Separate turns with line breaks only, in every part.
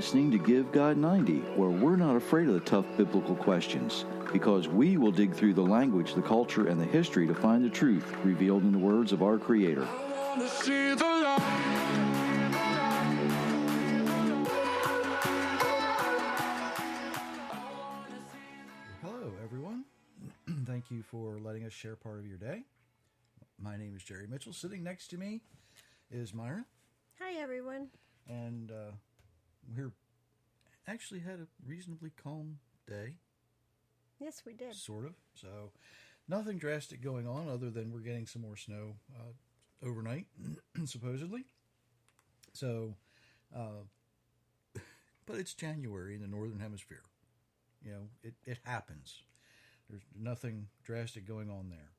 listening to Give God 90, where we're not afraid of the tough biblical questions, because we will dig through the language, the culture, and the history to find the truth revealed in the words of our Creator.
I wanna see the light.
Hello, everyone. Thank you for letting us share part of your day. My name is Jerry Mitchell. Sitting next to me is Myra.
Hi, everyone.
And we're actually had a reasonably calm day.
Yes, we did.
Sort of. So nothing drastic going on other than we're getting some more snow overnight, supposedly. So, but it's January in the Northern Hemisphere. You know, it happens. There's nothing drastic going on there.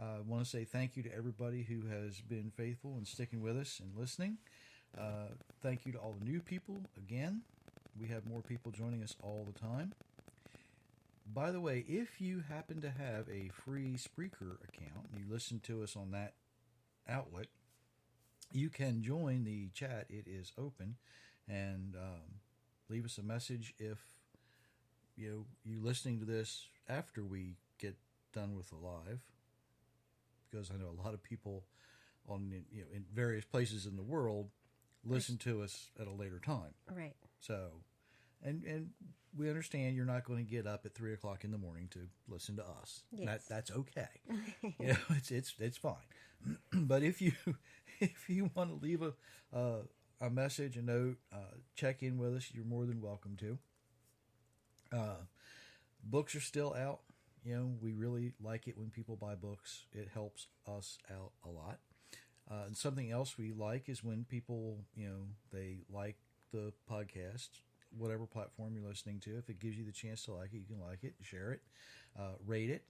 I want to say thank you to everybody who has been faithful and sticking with us and listening. Thank you to all the new people. Again, we have more people joining us all the time. By the way, if you happen to have a free Spreaker account, you listen to us on that outlet, you can join the chat. It is open, and leave us a message if you listening to this after we get done with the live, because I know a lot of people in various places in the world listen to us at a later time.
Right.
So, and we understand you're not going to get up at 3 o'clock in the morning to listen to us.
Yes.
That's okay. It's fine. But if you want to leave a message, a note, check in with us, you're more than welcome to. Books are still out. We really like it when people buy books. It helps us out a lot. And something else we like is when people, they like the podcast, whatever platform you're listening to. If it gives you the chance to like it, you can like it, share it, rate it.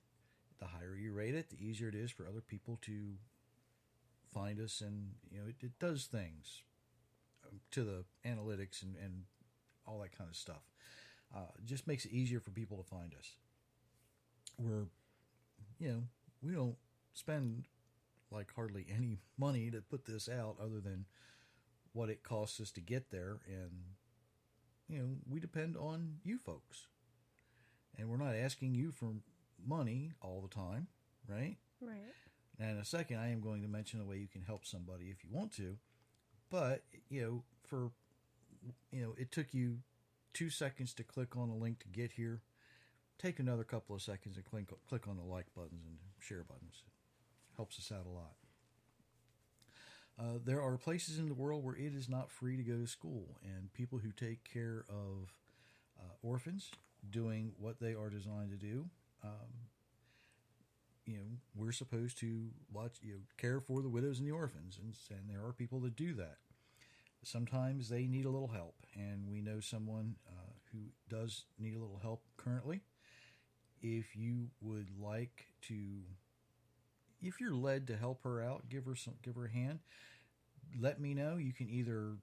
The higher you rate it, the easier it is for other people to find us. And, it does things to the analytics and all that kind of stuff. Just makes it easier for people to find us. We don't spend like hardly any money to put this out other than what it costs us to get there. And, we depend on you folks. And we're not asking you for money all the time, right?
Right.
And in a second, I am going to mention a way you can help somebody if you want to. But, it took you 2 seconds to click on a link to get here. Take another couple of seconds and click on the like buttons and share buttons. It helps us out a lot. There are places in the world where it is not free to go to school, and people who take care of orphans doing what they are designed to do, we're supposed to care for the widows and the orphans, and there are people that do that. Sometimes they need a little help, and we know someone who does need a little help currently. If you would like to, if you're led to help her out, give her a hand. Let me know. You can either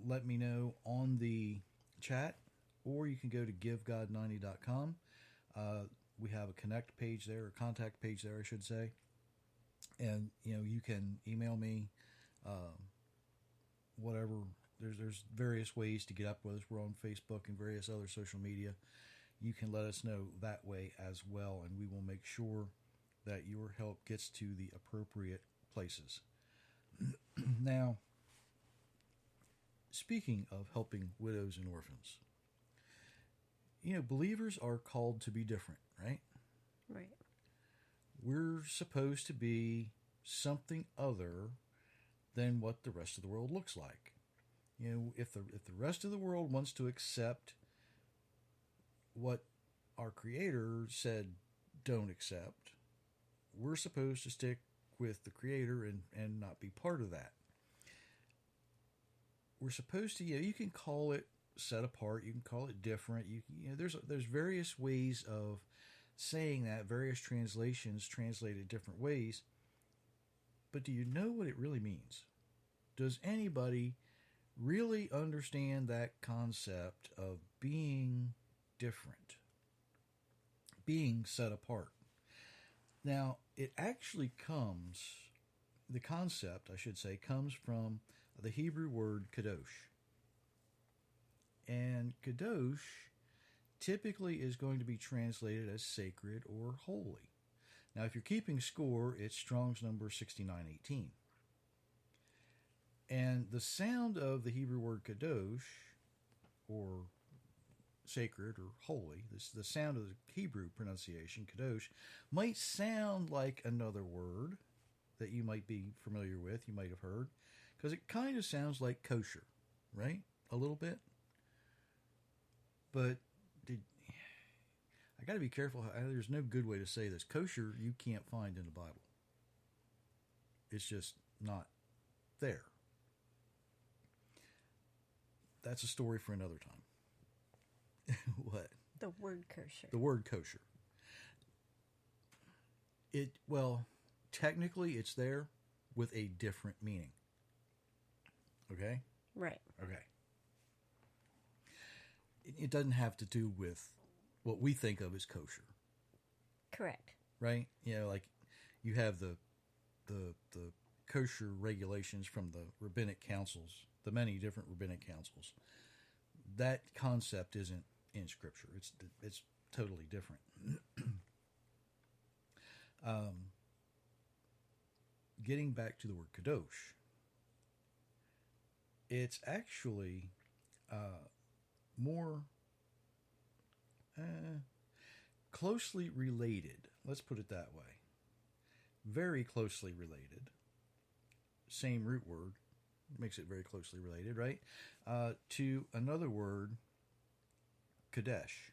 let me know on the chat, or you can go to givegod90.com. We have a connect page there, or contact page there, I should say. And you can email me. Whatever. There's various ways to get up with us. We're on Facebook and various other social media. You can let us know that way as well, and we will make sure that your help gets to the appropriate places. Now, speaking of helping widows and orphans, believers are called to be different, right?
Right.
We're supposed to be something other than what the rest of the world looks like. If the rest of the world wants to accept what our Creator said don't accept, we're supposed to stick with the Creator and not be part of that. We're supposed to, you can call it set apart, you can call it different. There's various ways of saying that. Various translations translate it different ways. But do you know what it really means? Does anybody really understand that concept of being different, being set apart? Now, it actually comes, the concept, I should say, comes from the Hebrew word kadosh. And kadosh typically is going to be translated as sacred or holy. Now, if you're keeping score, it's Strong's number 6918. And the sound of the Hebrew word kadosh, or sacred or holy, the sound of the Hebrew pronunciation, kadosh, might sound like another word that you might be familiar with, you might have heard, because it kind of sounds like kosher, right? A little bit. But I got to be careful. There's no good way to say this. Kosher you can't find in the Bible. It's just not there. That's a story for another time. What?
The word kosher.
The word kosher. Technically it's there with a different meaning. Okay?
Right.
Okay. It doesn't have to do with what we think of as kosher.
Correct.
Right? Like you have the kosher regulations from the rabbinic councils, the many different rabbinic councils. That concept isn't in Scripture. It's totally different. Getting back to the word kadosh, it's actually more closely related. Let's put it that way. Very closely related. Same root word. Makes it very closely related, right? To another word, Kadesh.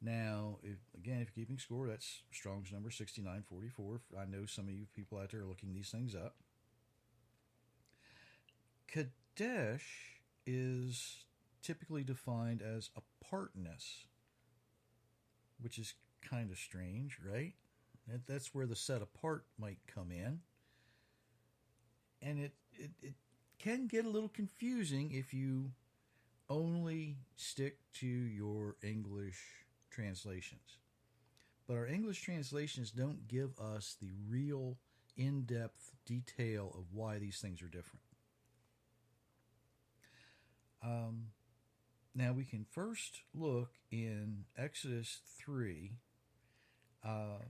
Now, if you're keeping score, that's Strong's number 6944. I know some of you people out there are looking these things up. Kadesh is typically defined as apartness, which is kind of strange, right? That's where the set apart might come in. And it can get a little confusing if you only stick to your English translations. But our English translations don't give us the real in-depth detail of why these things are different. Now we can first look in Exodus 3. And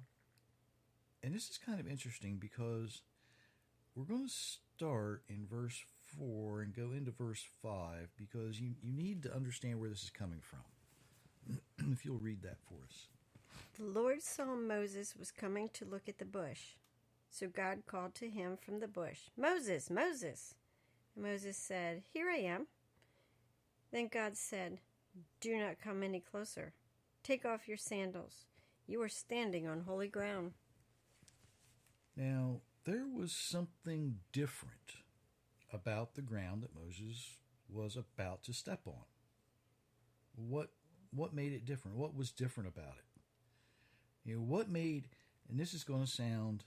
this is kind of interesting because we're going to start in verse 4 and go into verse 5 because you need to understand where this is coming from. If you'll read that for us.
The Lord saw Moses was coming to look at the bush. So God called to him from the bush, "Moses, Moses." And Moses said, "Here I am." Then God said, "Do not come any closer. Take off your sandals. You are standing on holy ground."
Now, there was something different about the ground that Moses was about to step on. What made it different? What was different about it? What made, and this is going to sound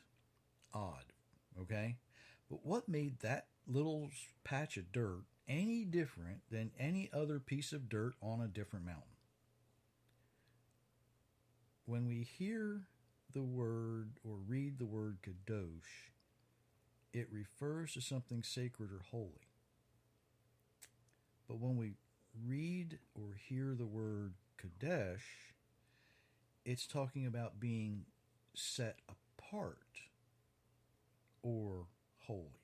odd, okay? But what made that little patch of dirt any different than any other piece of dirt on a different mountain? When we hear the word or read the word kadosh, it refers to something sacred or holy. But when we read or hear the word kadesh, it's talking about being set apart or holy.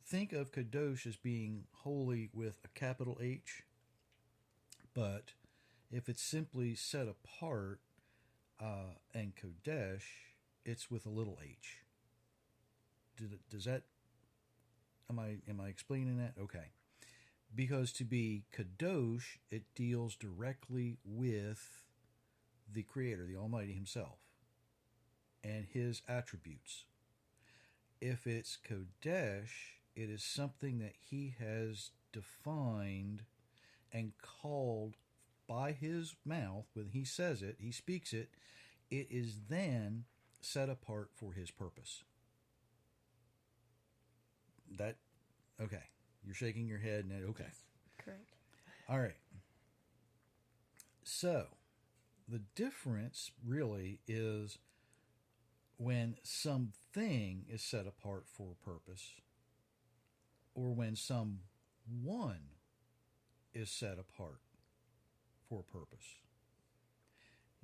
Think of kadosh as being holy with a capital H, but if it's simply set apart and kodesh, it's with a little h. Does that? Am I explaining that? Okay. Because to be kadosh, it deals directly with the Creator, the Almighty Himself, and His attributes. If it's kodesh, it is something that He has defined and called by His mouth. When He says it, He speaks it, it is then set apart for His purpose. Okay. You're shaking your head, and okay.
Yes, correct.
All right. So, the difference really is when something is set apart for a purpose, or when someone is set apart for a purpose.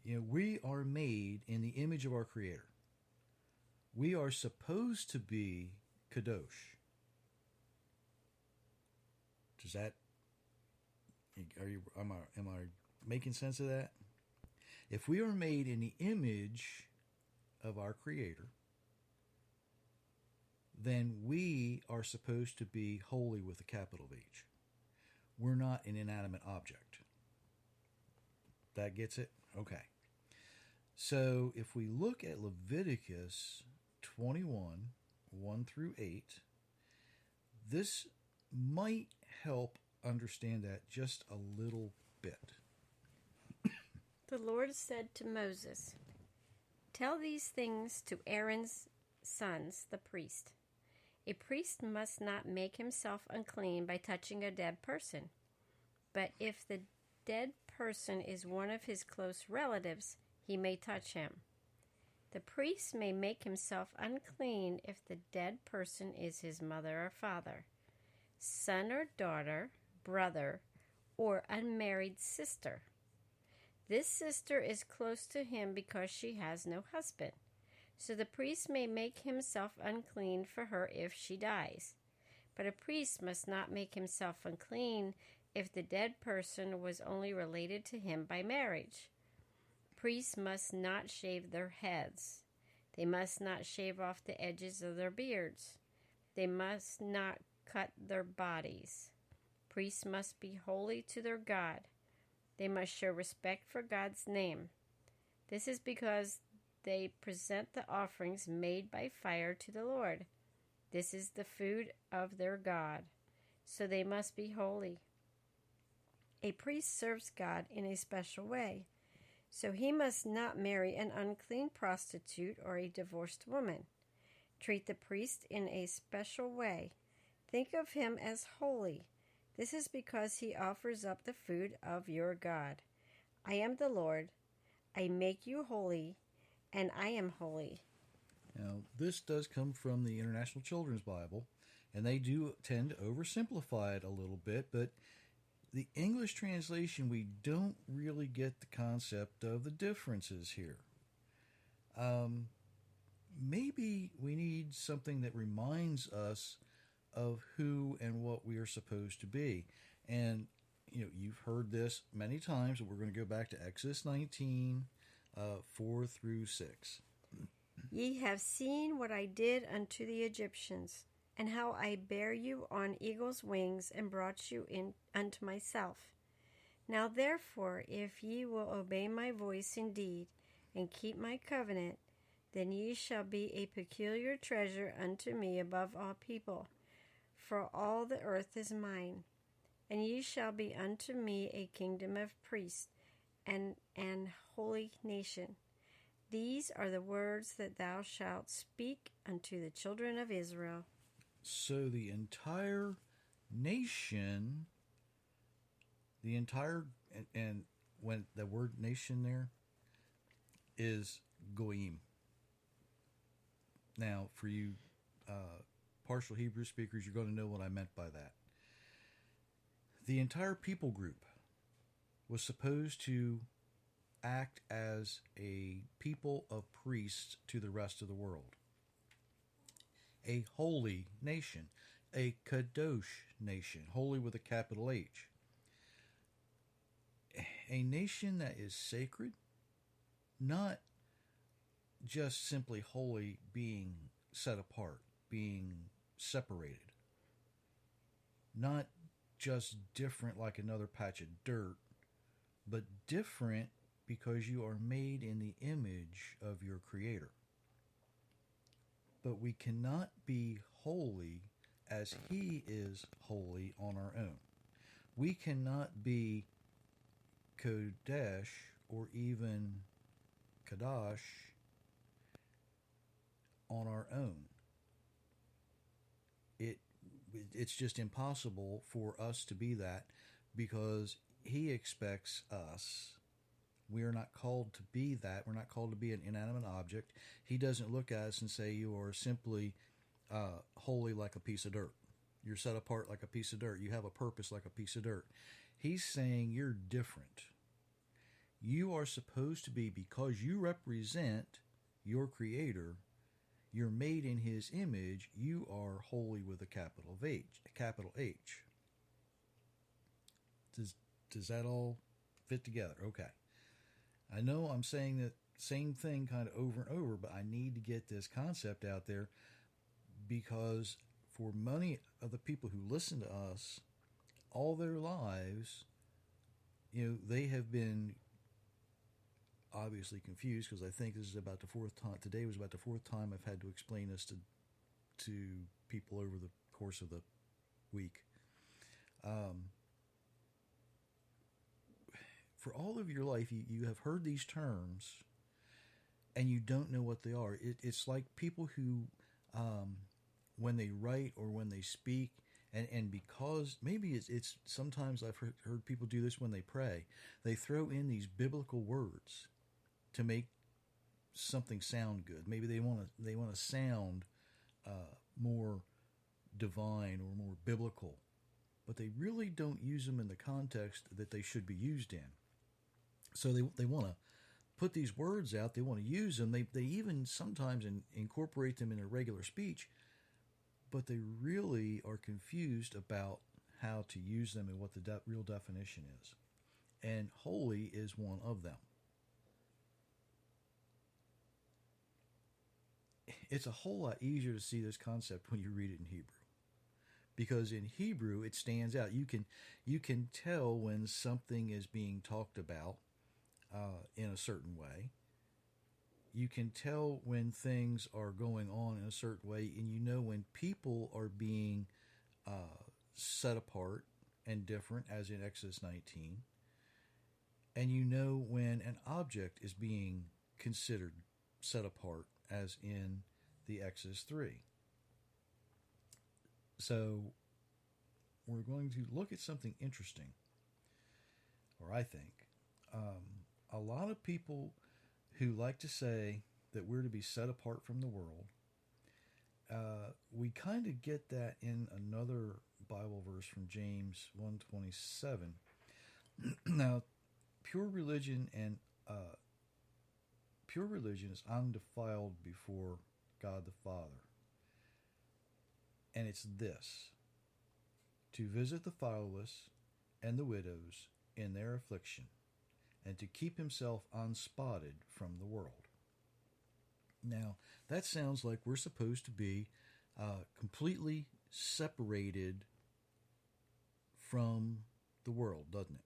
We are made in the image of our Creator. We are supposed to be kadosh. Does that? Am I making sense of that? If we are made in the image of our Creator, then we are supposed to be holy with a capital H. We're not an inanimate object. That gets it? Okay. So if we look at Leviticus 21, 1 through 8, this might help understand that just a little bit.
The Lord said to Moses, "Tell these things to Aaron's sons, the priest. A priest must not make himself unclean by touching a dead person. But if the dead person is one of his close relatives, he may touch him. The priest may make himself unclean if the dead person is his mother or father, son or daughter, brother, or unmarried sister. This sister is close to him because she has no husband. So the priest may make himself unclean for her if she dies. But a priest must not make himself unclean if the dead person was only related to him by marriage. Priests must not shave their heads. They must not shave off the edges of their beards. They must not cut their bodies. Priests must be holy to their God. They must show respect for God's name. This is because they present the offerings made by fire to the Lord. This is the food of their God, so they must be holy. A priest serves God in a special way, so he must not marry an unclean prostitute or a divorced woman. Treat the priest in a special way. Think of him as holy. This is because he offers up the food of your God. I am the Lord. I make you holy, and I am holy."
Now, this does come from the International Children's Bible, and they do tend to oversimplify it a little bit, but the English translation, we don't really get the concept of the differences here. Maybe we need something that reminds us of who and what we are supposed to be. And, you've heard this many times, but we're going to go back to Exodus 19, 4 through 6.
Ye have seen what I did unto the Egyptians, and how I bare you on eagle's wings, and brought you in unto myself. Now therefore, if ye will obey my voice indeed, and keep my covenant, then ye shall be a peculiar treasure unto me above all people. For all the earth is mine, and ye shall be unto me a kingdom of priests, and an holy nation. These are the words that thou shalt speak unto the children of Israel.
So the entire nation, and when the word nation there is goyim. Now, for you partial Hebrew speakers, you're going to know what I meant by that. The entire people group was supposed to act as a people of priests to the rest of the world. A holy nation, a kadosh nation, holy with a capital H. A nation that is sacred, not just simply holy, being set apart, being separated, not just different like another patch of dirt, but different because you are made in the image of your Creator. But we cannot be holy as He is holy on our own. We cannot be Kodesh or even Kadash on our own. It's just impossible for us to be that because He expects us. We are not called to be that. We're not called to be an inanimate object. He doesn't look at us and say you are simply holy like a piece of dirt. You're set apart like a piece of dirt. You have a purpose like a piece of dirt. He's saying you're different. You are supposed to be, because you represent your Creator, you're made in His image, you are holy with a capital H. Does that all fit together? Okay. I know I'm saying that same thing kind of over and over, but I need to get this concept out there, because for many of the people who listen to us, all their lives, they have been obviously confused, because I think this is about the fourth time. Today was about the fourth time I've had to explain this to people over the course of the week. For all of your life, you have heard these terms, and you don't know what they are. It's like people who, when they write or when they speak, and because maybe it's sometimes I've heard people do this when they pray, they throw in these biblical words to make something sound good. Maybe they want to sound more divine or more biblical, but they really don't use them in the context that they should be used in. So they want to put these words out. They want to use them. They even sometimes incorporate them in their regular speech, but they really are confused about how to use them and what the real definition is. And holy is one of them. It's a whole lot easier to see this concept when you read it in Hebrew, because in Hebrew it stands out. You can tell when something is being talked about in a certain way. You can tell when things are going on in a certain way, and you know when people are being set apart and different, as in Exodus 19. And you know when an object is being considered set apart, as in the Exodus 3. So we're going to look at something interesting, or I think. A lot of people who like to say that we're to be set apart from the world, we kind of get that in another Bible verse from James 1:27. Now, pure religion is undefiled before God the Father. And it's this: to visit the fatherless and the widows in their affliction, and to keep himself unspotted from the world. Now, that sounds like we're supposed to be completely separated from the world, doesn't it?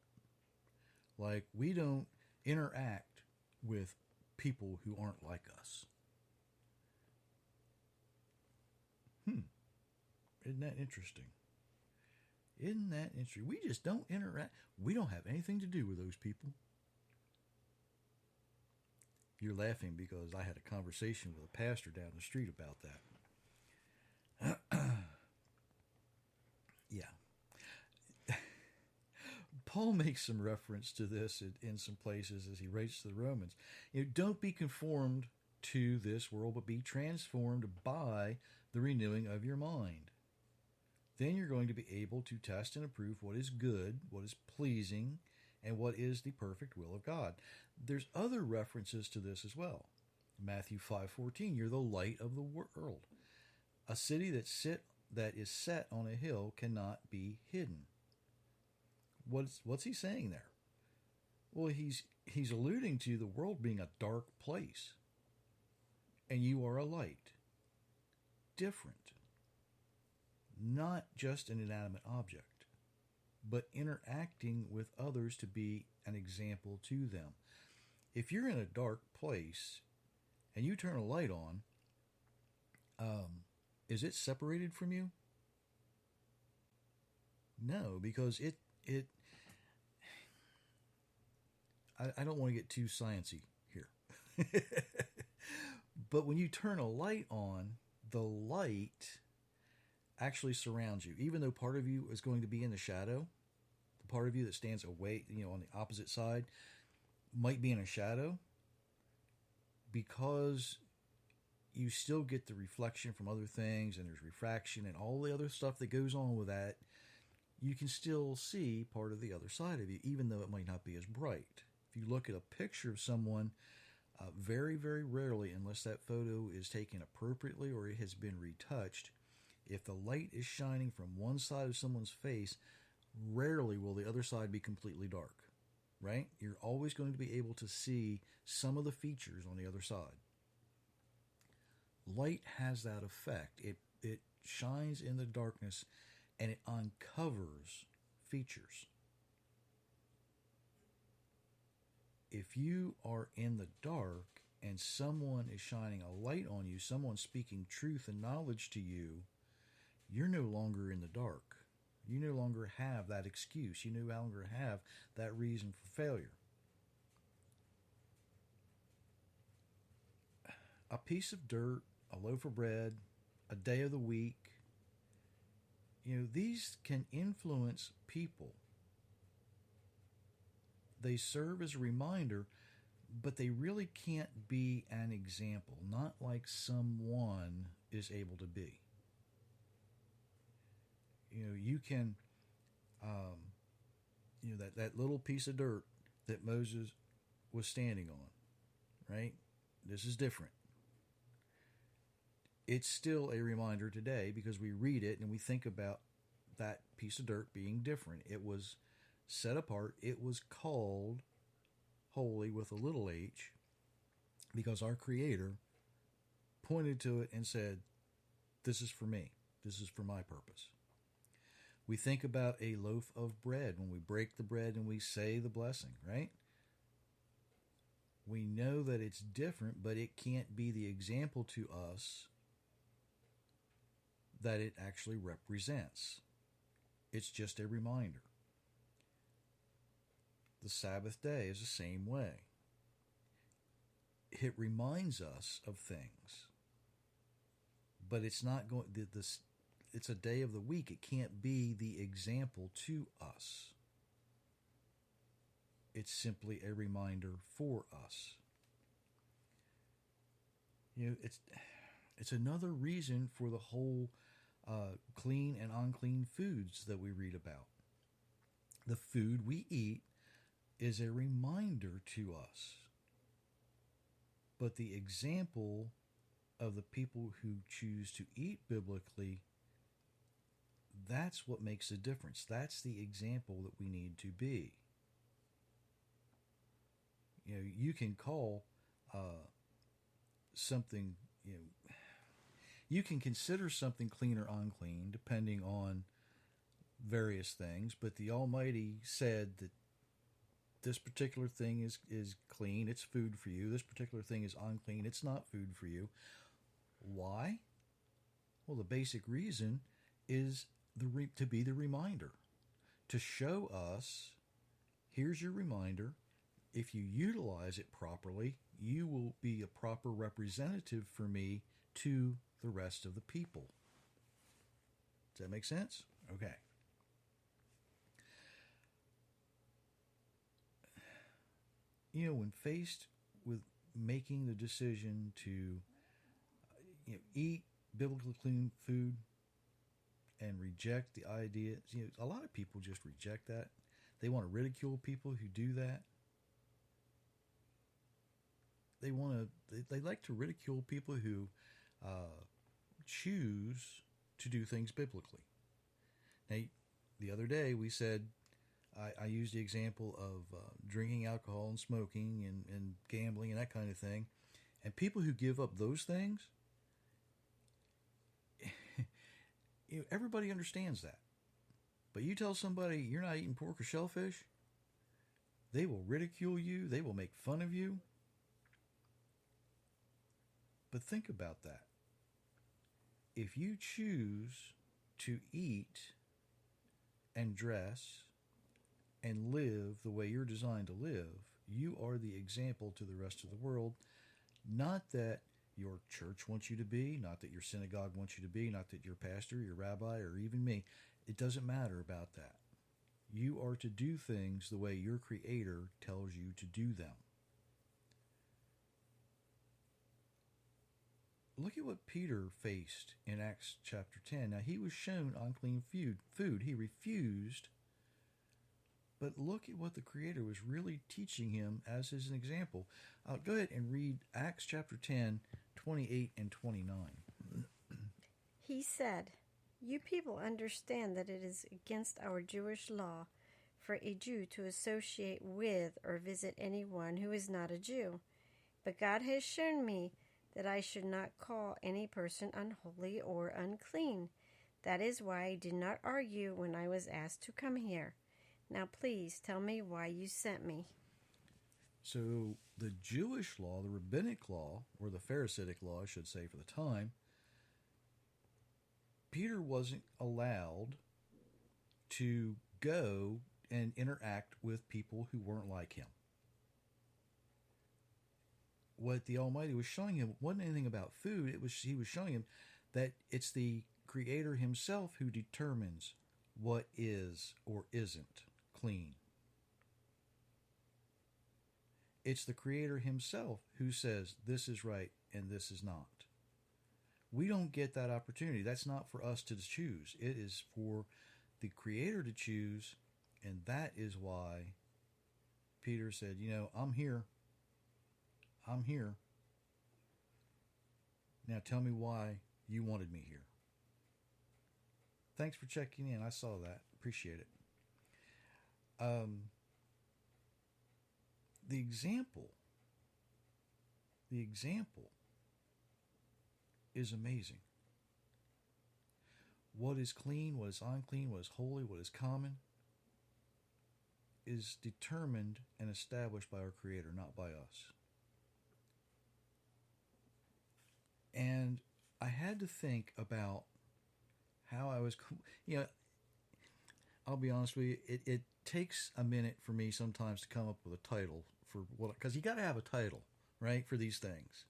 Like, we don't interact with people who aren't like us. Isn't that interesting? Isn't that interesting? We just don't interact. We don't have anything to do with those people. You're laughing because I had a conversation with a pastor down the street about that. Yeah. Paul makes some reference to this in some places as he writes to the Romans. Don't be conformed to this world, but be transformed by the renewing of your mind. Then you're going to be able to test and approve what is good, what is pleasing, and what is the perfect will of God. There's other references to this as well. Matthew 5:14, you're the light of the world. A city that is set on a hill cannot be hidden. What's he saying there? Well, he's alluding to the world being a dark place, and you are a light. Different. Not just an inanimate object, but interacting with others to be an example to them. If you're in a dark place and you turn a light on, is it separated from you? No, because I don't want to get too sciencey here. But when you turn a light on, the light actually surrounds you. Even though part of you is going to be in the shadow, the part of you that stands away, on the opposite side, might be in a shadow, because you still get the reflection from other things, and there's refraction and all the other stuff that goes on with that. you can still see part of the other side of you, even though it might not be as bright. If you look at a picture of someone, very, very rarely, unless that photo is taken appropriately or it has been retouched, if the light is shining from one side of someone's face, rarely will the other side be completely dark, right? You're always going to be able to see some of the features on the other side. Light has that effect. It shines in the darkness and it uncovers features. If you are in the dark and someone is shining a light on you, someone speaking truth and knowledge to you, you're no longer in the dark. You no longer have that excuse. You no longer have that reason for failure. A piece of dirt, a loaf of bread, a day of the week, these can influence people. They serve as a reminder, but they really can't be an example, not like someone is able to be. You can, that little piece of dirt that Moses was standing on, right? This is different. It's still a reminder today because we read it and we think about that piece of dirt being different. It was set apart. It was called holy with a little h because our Creator pointed to it and said, this is for me. This is for my purpose. We think about a loaf of bread when we break the bread and we say the blessing, right? We know that it's different, but it can't be the example to us that it actually represents. It's just a reminder. The Sabbath day is the same way. It reminds us of things, but it's not going. It's a day of the week. It can't be the example to us. It's simply a reminder for us. It's another reason for the whole clean and unclean foods that we read about. The food we eat is a reminder to us. But the example of the people who choose to eat biblically, that's what makes a difference. That's the example that we need to be. You can call something, you can consider something clean or unclean depending on various things, but the Almighty said that this particular thing is clean, it's food for you. This particular thing is unclean, it's not food for you. Why? Well, the basic reason is to be the reminder, to show us, here's your reminder. If you utilize it properly, you will be a proper representative for me to the rest of the people. Does that make sense? Okay. When faced with making the decision to eat biblically clean food and reject the idea, a lot of people just reject that. They want to ridicule people who do that. They like to ridicule people who choose to do things biblically. Now, the other day we said, I used the example of drinking alcohol and smoking and gambling and that kind of thing. And people who give up those things, everybody understands that. But you tell somebody you're not eating pork or shellfish, they will ridicule you. They will make fun of you. But think about that. If you choose to eat and dress and live the way you're designed to live, you are the example to the rest of the world. Not that your church wants you to be, not that your synagogue wants you to be, not that your pastor, your rabbi, or even me. It doesn't matter about that. You are to do things the way your Creator tells you to do them. look at what Peter faced in Acts chapter 10. Now, he was shown unclean food. He refused. But look at what the Creator was really teaching him as his example. Go ahead and read Acts chapter 10, 28 and 29.
He said, "You people understand that it is against our Jewish law for a Jew to associate with or visit anyone who is not a Jew. But God has shown me that I should not call any person unholy or unclean. That is why I did not argue when I was asked to come here. Now please tell me why you sent me."
So the Jewish law, the rabbinic law, or the Pharisaic law, I should say for the time, Peter wasn't allowed to go and interact with people who weren't like him. What the Almighty was showing him wasn't anything about food. He was showing him that it's the Creator himself who determines what is or isn't clean. It's the Creator himself who says this is right and this is not. We don't get that opportunity. That's not for us to choose. It is for the Creator to choose, and that is why Peter said, I'm here. I'm here. Now tell me why you wanted me here. Thanks for checking in. I saw that. Appreciate it. The example is amazing. What is clean, what is unclean, what is holy, what is common is determined and established by our Creator, not by us. And I had to think about how I was, I'll be honest with you, it takes a minute for me sometimes to come up with a title for what, because you got to have a title, right, for these things.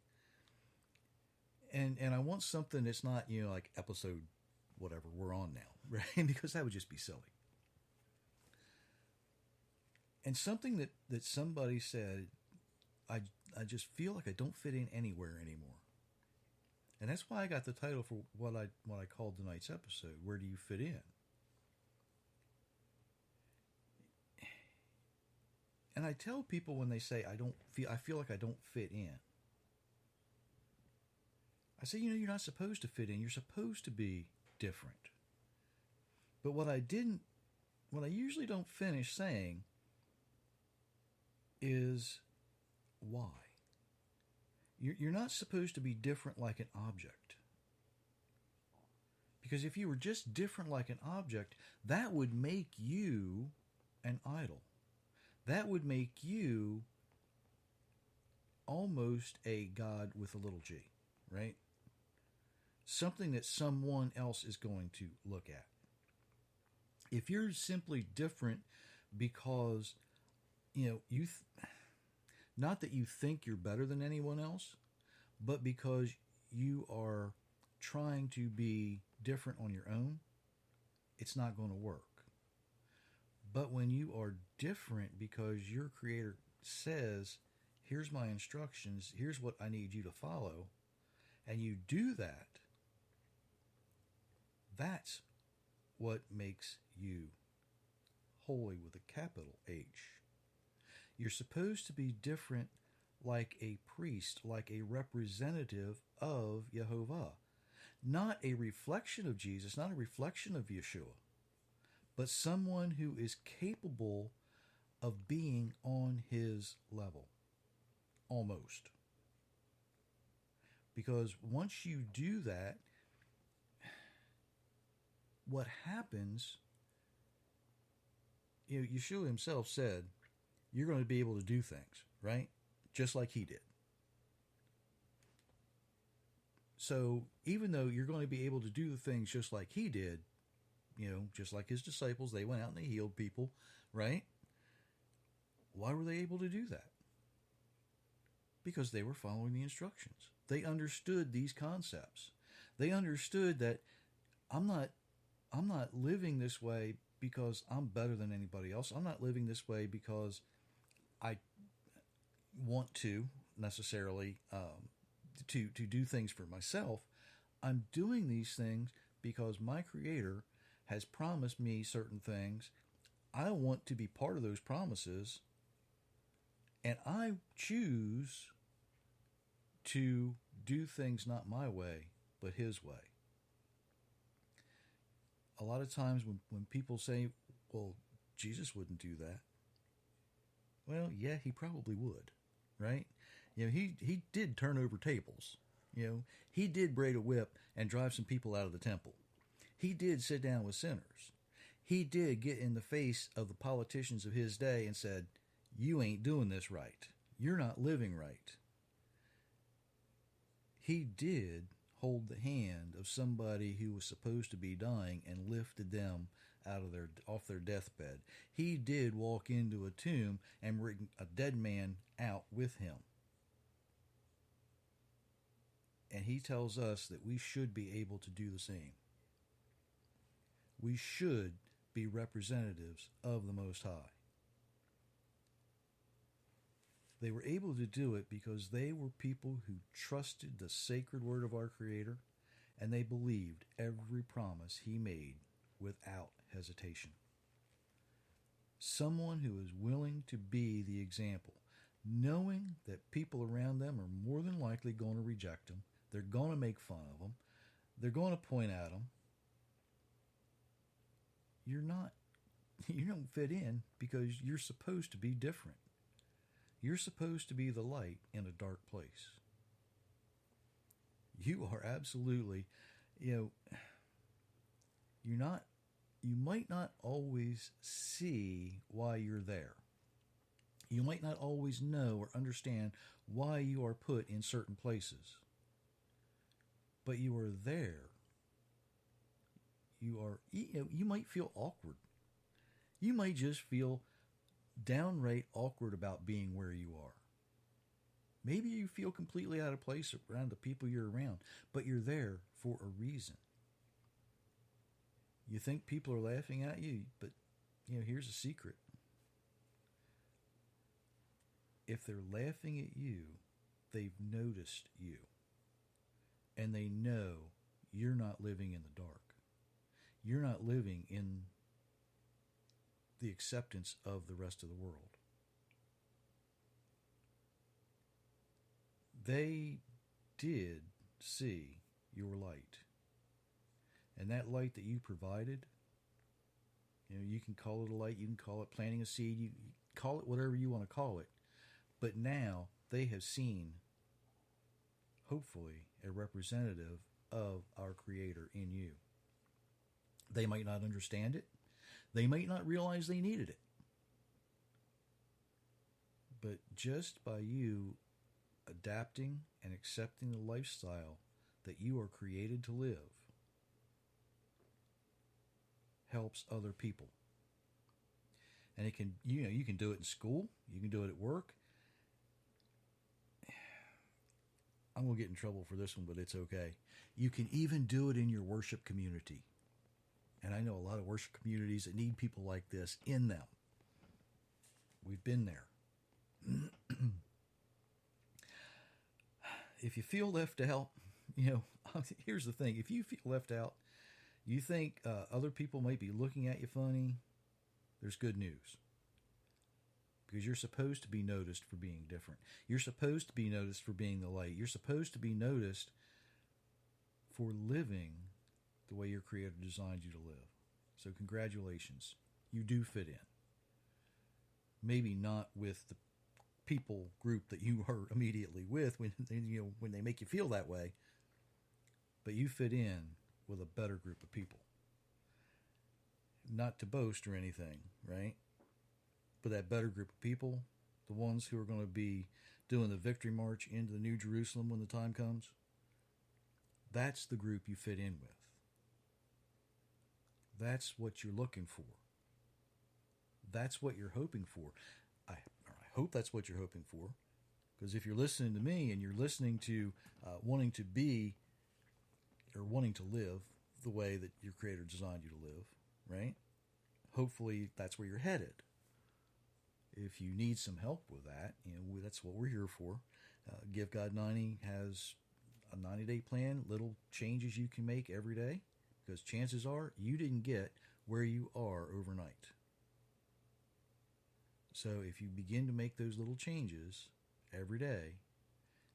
And I want something that's not, like episode whatever we're on now, right? Because that would just be silly. And something that somebody said, I just feel like I don't fit in anywhere anymore. And that's why I got the title for what I called tonight's episode, Where Do You Fit In? And I tell people when they say I feel like I don't fit in. I say, you're not supposed to fit in. You're supposed to be different. But what I usually don't finish saying is why. You're not supposed to be different like an object. Because if you were just different like an object, that would make you an idol. That would make you almost a God with a little g, right? Something that someone else is going to look at. If you're simply different because, not that you think you're better than anyone else, but because you are trying to be different on your own, it's not going to work. But when you are different because your Creator says, here's my instructions, here's what I need you to follow, and you do that, that's what makes you holy with a capital H. You're supposed to be different like a priest, like a representative of Yehovah. Not a reflection of Jesus, not a reflection of Yeshua, but someone who is capable of being on his level. Almost. Because once you do that, what happens, Yeshua himself said, you're going to be able to do things, right? Just like he did. So even though you're going to be able to do the things just like he did, just like his disciples, they went out and they healed people, right? Why were they able to do that? Because they were following the instructions. They understood these concepts. They understood that I'm not living this way because I'm better than anybody else. I'm not living this way because I want to necessarily to do things for myself. I'm doing these things because my Creator has promised me certain things. I want to be part of those promises, and I choose to do things not my way, but His way. A lot of times when people say, well, Jesus wouldn't do that. Well, yeah, He probably would, right? He did turn over tables. He did braid a whip and drive some people out of the temple. He did sit down with sinners. He did get in the face of the politicians of His day and said, you ain't doing this right. You're not living right. He did hold the hand of somebody who was supposed to be dying and lifted them off their deathbed. He did walk into a tomb and bring a dead man out with Him. And He tells us that we should be able to do the same. We should be representatives of the Most High. They were able to do it because they were people who trusted the sacred word of our Creator, and they believed every promise He made without hesitation. Someone who is willing to be the example, knowing that people around them are more than likely going to reject them, they're going to make fun of them, they're going to point at them. You don't fit in because you're supposed to be different. You're supposed to be the light in a dark place. You are absolutely, you might not always see why you're there. You might not always know or understand why you are put in certain places. But you are there. You might feel awkward. You might just feel downright awkward about being where you are. Maybe you feel completely out of place around the people you're around, but you're there for a reason. You think people are laughing at you, but here's a secret. If they're laughing at you, they've noticed you. And they know you're not living in the dark. You're not living in the acceptance of the rest of the world. They did see your light. And that light that you provided, you can call it a light, you can call it planting a seed, you call it whatever you want to call it. But now they have seen, hopefully, a representative of our Creator in you. They might not understand it. They might not realize they needed it. But just by you adapting and accepting the lifestyle that you are created to live helps other people. And it can, you can do it in school, you can do it at work. I'm going to get in trouble for this one, but it's okay. You can even do it in your worship community. And I know a lot of worship communities that need people like this in them. We've been there. If you feel left out, here's the thing. If you feel left out, you think other people might be looking at you funny, there's good news. Because you're supposed to be noticed for being different. You're supposed to be noticed for being the light. You're supposed to be noticed for living the way your Creator designed you to live. So congratulations. You do fit in. Maybe not with the people group that you are immediately with when they make you feel that way, but you fit in with a better group of people. Not to boast or anything, right? But that better group of people, the ones who are going to be doing the victory march into the New Jerusalem when the time comes, that's the group you fit in with. That's what you're looking for. That's what you're hoping for. I hope that's what you're hoping for. Because if you're listening to me and you're listening to wanting to be or wanting to live the way that your Creator designed you to live, right? Hopefully that's where you're headed. If you need some help with that, that's what we're here for. Give God 90 has a 90-day plan, little changes you can make every day, because chances are you didn't get where you are overnight. So if you begin to make those little changes every day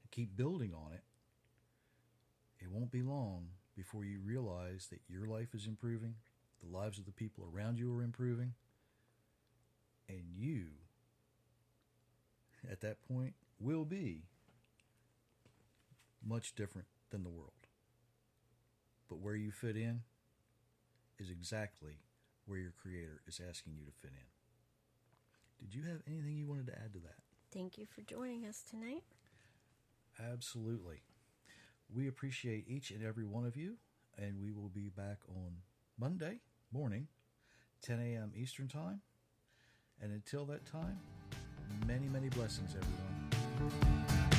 and keep building on it, it won't be long before you realize that your life is improving, the lives of the people around you are improving, and you, at that point, will be much different than the world. But where you fit in is exactly where your Creator is asking you to fit in. Did you have anything you wanted to add to that?
Thank you for joining us tonight.
Absolutely. We appreciate each and every one of you, and we will be back on Monday morning, 10 a.m. Eastern Time. And until that time, many, many blessings, everyone.